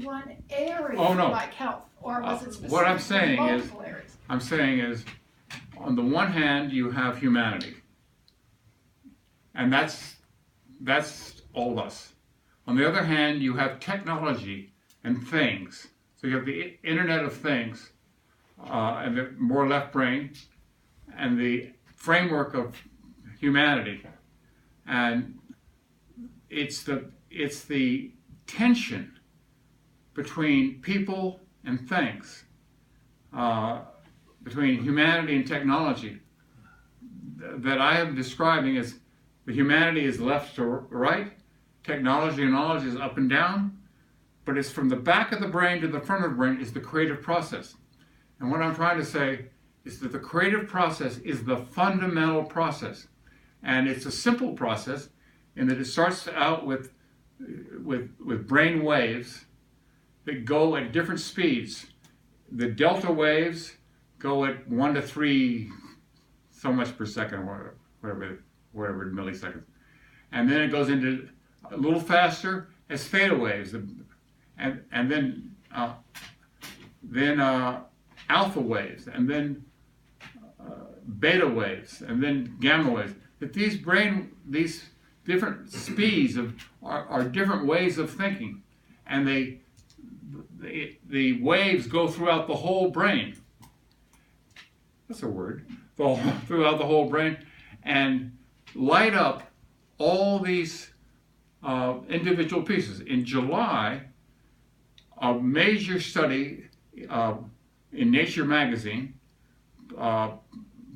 one area Oh, no. like health, or was it specific What I'm to saying multiple areas? on the one hand, you have humanity, and that's all of us. On the other hand, you have technology and things. So you have the Internet of Things, and the more left brain, and the framework of humanity, and it's the tension between people and things, between humanity and technology, that I am describing as the humanity is left to right, technology and knowledge is up and down, but it's from the back of the brain to the front of the brain is the creative process. And what I'm trying to say is that the creative process is the fundamental process. And it's a simple process in that it starts out with brain waves that go at different speeds. The delta waves go at 1 to 3 so much per second, or whatever milliseconds. And then it goes into a little faster as theta waves, and then alpha waves, and then beta waves, and then gamma waves. That these different speeds are different ways of thinking, and the waves go throughout the whole brain. That's a word. Throughout the whole brain, and light up all these individual pieces. In July, a major study in Nature magazine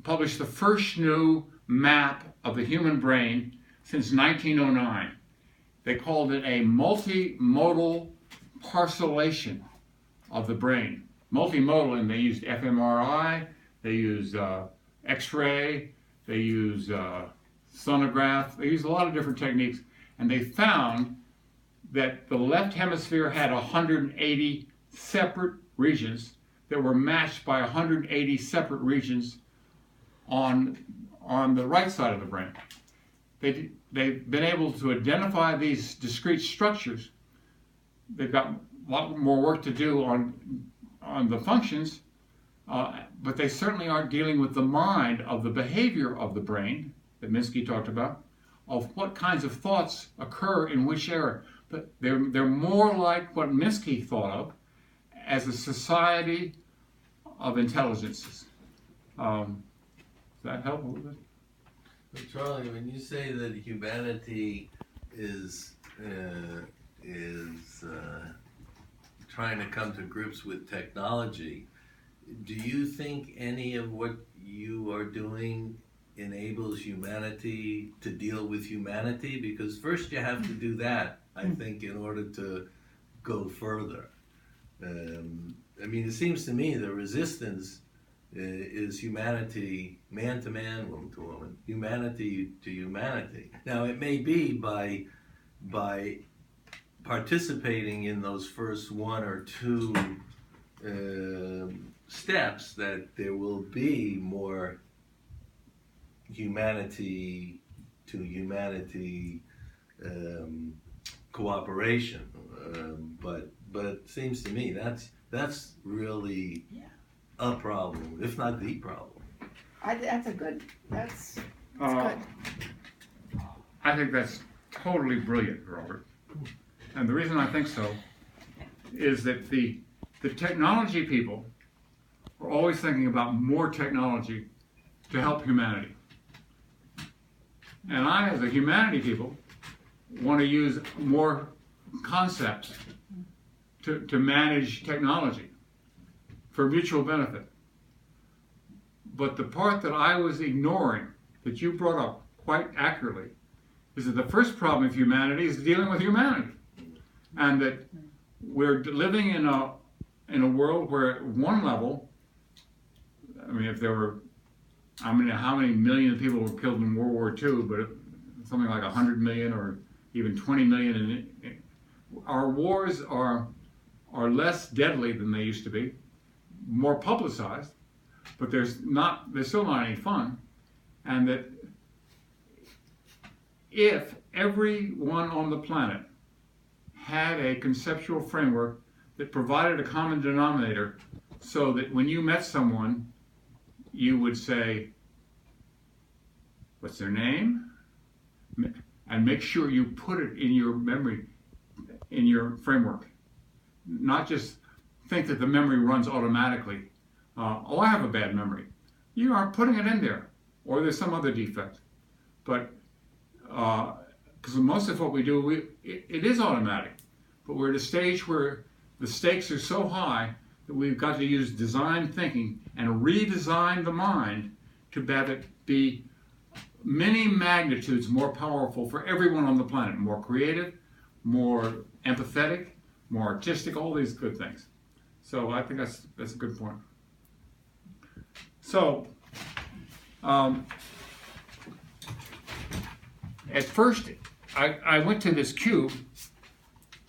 published the first new map of the human brain since 1909. They called it a multimodal parcellation of the brain. Multimodal, and they used fMRI, they used X-ray, they used sonograph, they used a lot of different techniques, and they found that the left hemisphere had 180 separate regions that were matched by 180 separate regions on the right side of the brain. They've been able to identify these discrete structures. They've got a lot more work to do on the functions, but they certainly aren't dealing with the mind of the behavior of the brain that Minsky talked about, of what kinds of thoughts occur in which area. But they're more like what Minsky thought of as a society of intelligences. Does that help a little bit? But Charlie, when you say that humanity is trying to come to grips with technology, do you think any of what you are doing enables humanity to deal with humanity? Because first you have to do that, I think, in order to go further. I mean, it seems to me the resistance is humanity, man to man, woman to woman, humanity to humanity. Now, it may be by participating in those first one or two steps that there will be more humanity to humanity cooperation, but it seems to me that's really a problem, if not the problem. That's good. I think that's totally brilliant, Robert. And the reason I think so is that the technology people are always thinking about more technology to help humanity. And I, as a humanity people, want to use more concepts to manage technology for mutual benefit. But the part that I was ignoring, that you brought up quite accurately, is that the first problem of humanity is dealing with humanity. And that we're living in a world where at one level, I mean, if there were, I mean, how many million people were killed in World War II, but something like 100 million or even 20 million. Our wars are less deadly than they used to be, more publicized, but there's still not any fun. And that if everyone on the planet had a conceptual framework that provided a common denominator so that when you met someone, you would say, what's their name? And make sure you put it in your memory, in your framework. Not just think that the memory runs automatically. Oh, I have a bad memory. You are putting it in there, or there's some other defect. But because most of what we do, it is automatic. But we're at a stage where the stakes are so high that we've got to use design thinking and redesign the mind to have it be many magnitudes more powerful for everyone on the planet, more creative, more empathetic, more artistic, all these good things. So I think that's a good point. So at first I went to this cube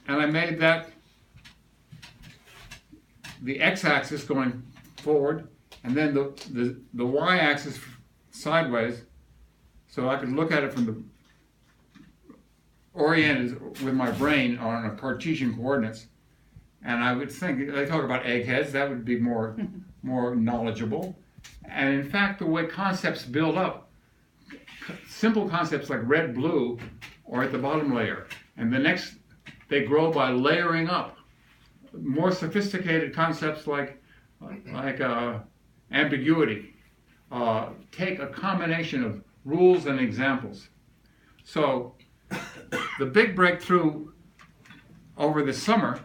and I made that the x-axis going forward and then the y-axis sideways, so I could look at it from the oriented with my brain on a Cartesian coordinates, and I would think, they talk about eggheads, that would be more knowledgeable. And in fact, the way concepts build up, simple concepts like red, blue are at the bottom layer, and the next, they grow by layering up. More sophisticated concepts like ambiguity take a combination of rules and examples. So the big breakthrough over the summer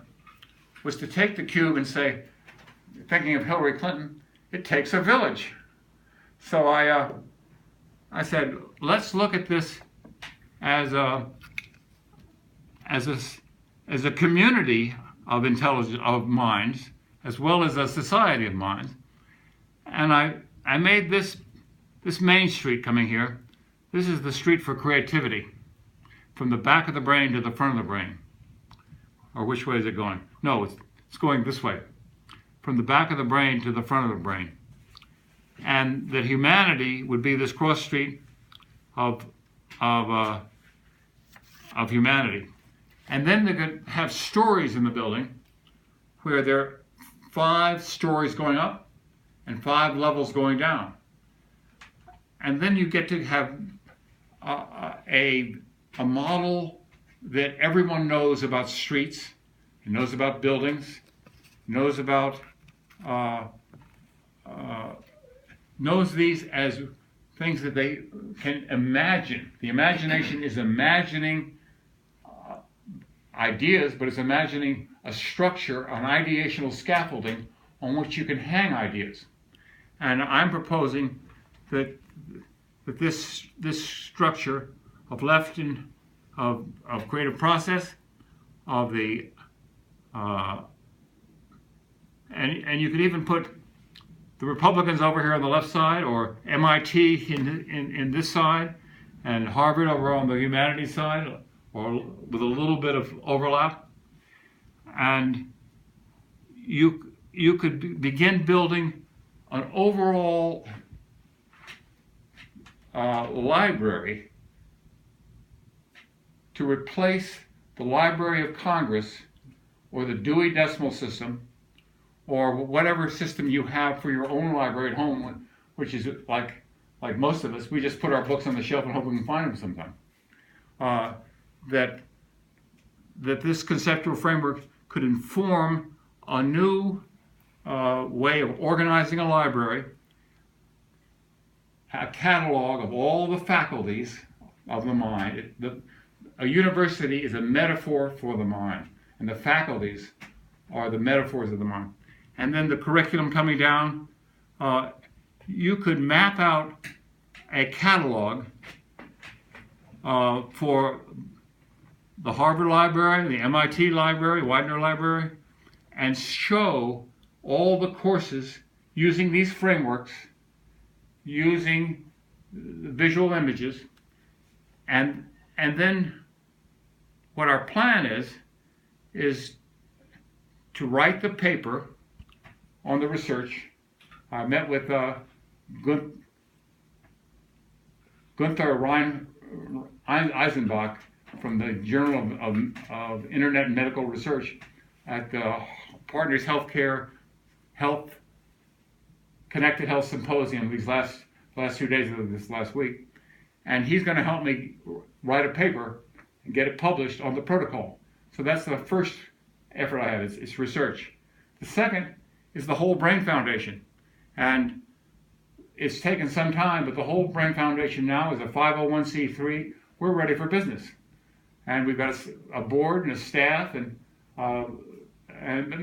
was to take the cube and say, thinking of Hillary Clinton, it takes a village. So I said, let's look at this as a community of intelligence, of minds, as well as a society of minds. And I made this main street coming here. This is the street for creativity, from the back of the brain to the front of the brain. Or which way is it going? No, it's going this way, from the back of the brain to the front of the brain. And that humanity would be this cross street of humanity. And then they could have stories in the building where there are 5 stories going up and 5 levels going down. And then you get to have a model that everyone knows about streets, knows about buildings, knows about knows these as things that they can imagine. The imagination is imagining ideas, but it's imagining a structure, an ideational scaffolding on which you can hang ideas. And I'm proposing that this structure of of creative process, of the and you could even put the Republicans over here on the left side, or MIT in this side, and Harvard over on the humanities side, or with a little bit of overlap. And you could begin building an overall library to replace the Library of Congress or the Dewey Decimal System or whatever system you have for your own library at home, which is like most of us, we just put our books on the shelf and hope we can find them sometime. That this conceptual framework could inform a new way of organizing a library, a catalog of all the faculties of the mind. A university is a metaphor for the mind, and the faculties are the metaphors of the mind. And then the curriculum coming down, you could map out a catalog for the Harvard Library, the MIT Library, Widener Library, and show all the courses using these frameworks, using visual images, and then what our plan is to write the paper on the research. I met with Gunther Eisenbach from the Journal of Internet and Medical Research at Partners Healthcare Health Connected Health Symposium these last 2 days of this last week, and he's going to help me write a paper and get it published on the protocol. So that's the first effort I have. It's research. The second is the Whole Brain Foundation, and it's taken some time, but the Whole Brain Foundation now is a 501c3. We're ready for business, and we've got a board and a staff, and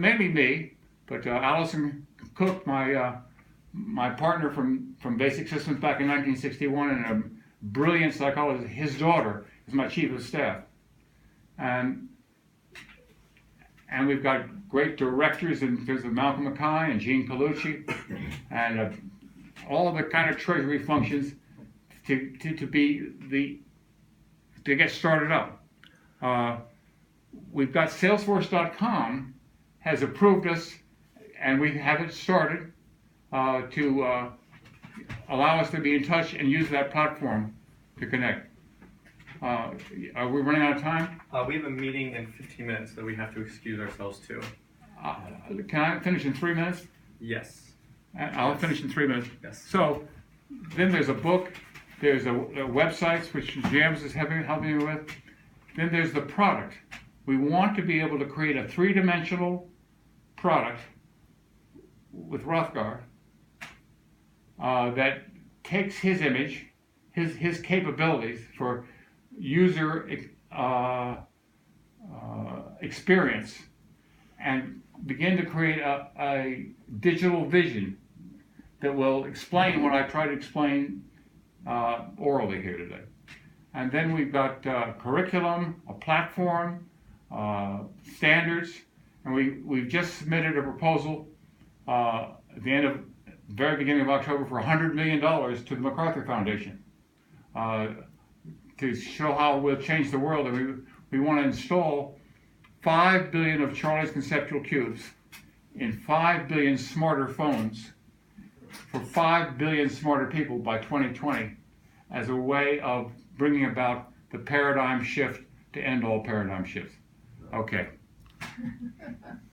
mainly me, but Allison Cook, my partner from Basic Systems back in 1961, and a brilliant psychologist, his daughter is my chief of staff, and we've got great directors in terms of Malcolm Mackay and Gene Colucci, and all the kind of treasury functions to get started up. We've got Salesforce.com has approved us, and we have it started to allow us to be in touch and use that platform to connect. Are we running out of time? We have a meeting in 15 minutes that we have to excuse ourselves to. Can I finish in 3 minutes? Yes. I'll finish in 3 minutes. Yes. So then there's a book, there's a websites which James is helping me with. Then there's the product. We want to be able to create a three-dimensional product with Rothgar that takes his image, his capabilities for user experience, and begin to create a digital vision that will explain what I try to explain orally here today. And then we've got curriculum, a platform, standards, and we've just submitted a proposal at the very beginning of October for $100 million to the MacArthur Foundation to show how we'll change the world. And we want to install 5 billion of Charlie's conceptual cubes in 5 billion smarter phones for 5 billion smarter people by 2020 as a way of bringing about the paradigm shift to end all paradigm shifts. Okay.